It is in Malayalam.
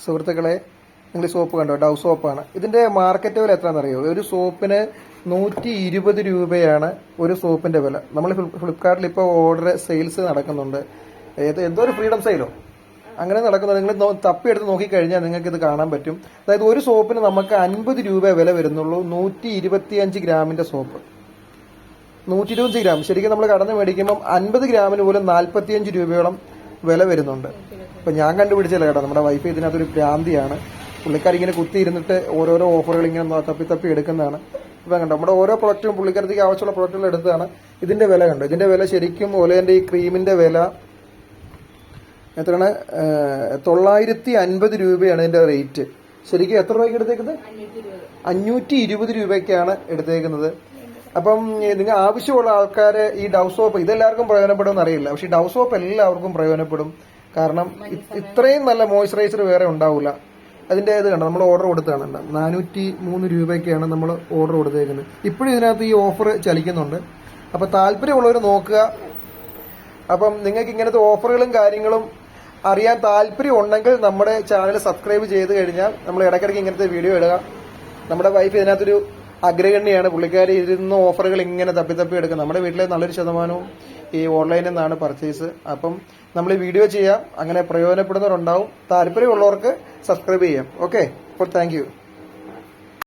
സുഹൃത്തുക്കളെ, നിങ്ങൾ സോപ്പ് കണ്ടോ? ഡവ് സോപ്പാണ്. ഇതിന്റെ മാർക്കറ്റ് വില എത്രയാണെന്നറിയോ? ഒരു സോപ്പിന് 120 രൂപയാണ് ഒരു സോപ്പിന്റെ വില. നമ്മൾ ഫ്ലിപ്കാർട്ടിൽ ഇപ്പോൾ ഓർഡർ സെയിൽസ് നടക്കുന്നുണ്ട്. എന്തോ ഒരു ഫ്രീഡം സെയിലോ അങ്ങനെ നടക്കുന്നത്. നിങ്ങൾ തപ്പിയെടുത്ത് നോക്കിക്കഴിഞ്ഞാൽ നിങ്ങൾക്ക് ഇത് കാണാൻ പറ്റും. അതായത് ഒരു സോപ്പിന് നമുക്ക് 50 രൂപ വില വരുന്നുള്ളൂ. 125 ഗ്രാമിന്റെ സോപ്പ്, 125 ഗ്രാം. ശരിക്കും നമ്മൾ കടന്ന് മേടിക്കുമ്പോൾ 50 ഗ്രാമിന് പോലും 45 രൂപയോളം വില വരുന്നുണ്ട്. ഇപ്പൊ ഞാൻ കണ്ടുപിടിച്ചല്ല കേട്ടോ, നമ്മുടെ വൈഫ് ഇതിനകത്തൊരു ഭ്രാന്തിയാണ്. പുള്ളിക്കാർ ഇങ്ങനെ കുത്തിയിരുന്നിട്ട് ഓരോരോ ഓഫറുകൾ ഇങ്ങനെ തപ്പി എടുക്കുന്നതാണ്. ഇപ്പൊ കണ്ടോ, നമ്മുടെ ഓരോ പ്രൊഡക്റ്റും പുള്ളിക്കാരത്തേക്ക് ആവശ്യമുള്ള പ്രൊഡക്റ്റുകൾ എടുത്താണ്. ഇതിന്റെ വില കണ്ടോ? ഇതിന്റെ വില ശരിക്കും ഒലേന്റെ ഈ ക്രീമിന്റെ വില എത്രയാണ്? 950 രൂപയാണ് ഇതിന്റെ റേറ്റ്. ശരിക്കും എത്ര രൂപയ്ക്ക് എടുത്തേക്കുന്നത്? 520 രൂപയ്ക്കാണ് എടുത്തേക്കുന്നത്. അപ്പം നിങ്ങൾ ആവശ്യമുള്ള ആൾക്കാര് ഈ ഡവ് സോപ്പ് ഇതെല്ലാവർക്കും പ്രയോജനപ്പെടുമെന്ന് അറിയില്ല, പക്ഷെ ഡവ് സോപ്പ് എല്ലാവർക്കും പ്രയോജനപ്പെടും. കാരണം ഇത്രയും നല്ല മോയ്സ്ചറൈസർ വേറെ ഉണ്ടാവില്ല. അതിന്റെ ഇത് കണ്ടോ, നമ്മൾ ഓർഡർ കൊടുത്താണ്. 403 രൂപയ്ക്കാണ് നമ്മൾ ഓർഡർ കൊടുത്തേക്കുന്നത്. ഇപ്പോഴും ഇതിനകത്ത് ഈ ഓഫർ ചലിക്കുന്നുണ്ട്. അപ്പൊ താല്പര്യമുള്ളവർ നോക്കുക. അപ്പം നിങ്ങൾക്ക് ഇങ്ങനത്തെ ഓഫറുകളും കാര്യങ്ങളും അറിയാൻ താല്പര്യം ഉണ്ടെങ്കിൽ നമ്മുടെ ചാനൽ സബ്സ്ക്രൈബ് ചെയ്ത് കഴിഞ്ഞാൽ നമ്മൾ ഇടയ്ക്കിടയ്ക്ക് ഇങ്ങനത്തെ വീഡിയോ ഇടുക. നമ്മുടെ വൈഫ് ഇതിനകത്തൊരു അഗ്രഗണ്യാണ്. പുള്ളിക്കാരി ഇരുന്ന് ഓഫറുകൾ ഇങ്ങനെ തപ്പി എടുക്കുക. നമ്മുടെ വീട്ടിലെ നല്ലൊരു ശതമാനവും ഈ ഓൺലൈനിൽ നിന്നാണ് പർച്ചേസ്. അപ്പം നമ്മൾ ഈ വീഡിയോ ചെയ്യാം. അങ്ങനെ പ്രയോജനപ്പെടുന്നവരുണ്ടാവും. താല്പര്യമുള്ളവർക്ക് സബ്സ്ക്രൈബ് ചെയ്യാം. ഓക്കെ, അപ്പോൾ താങ്ക് യു.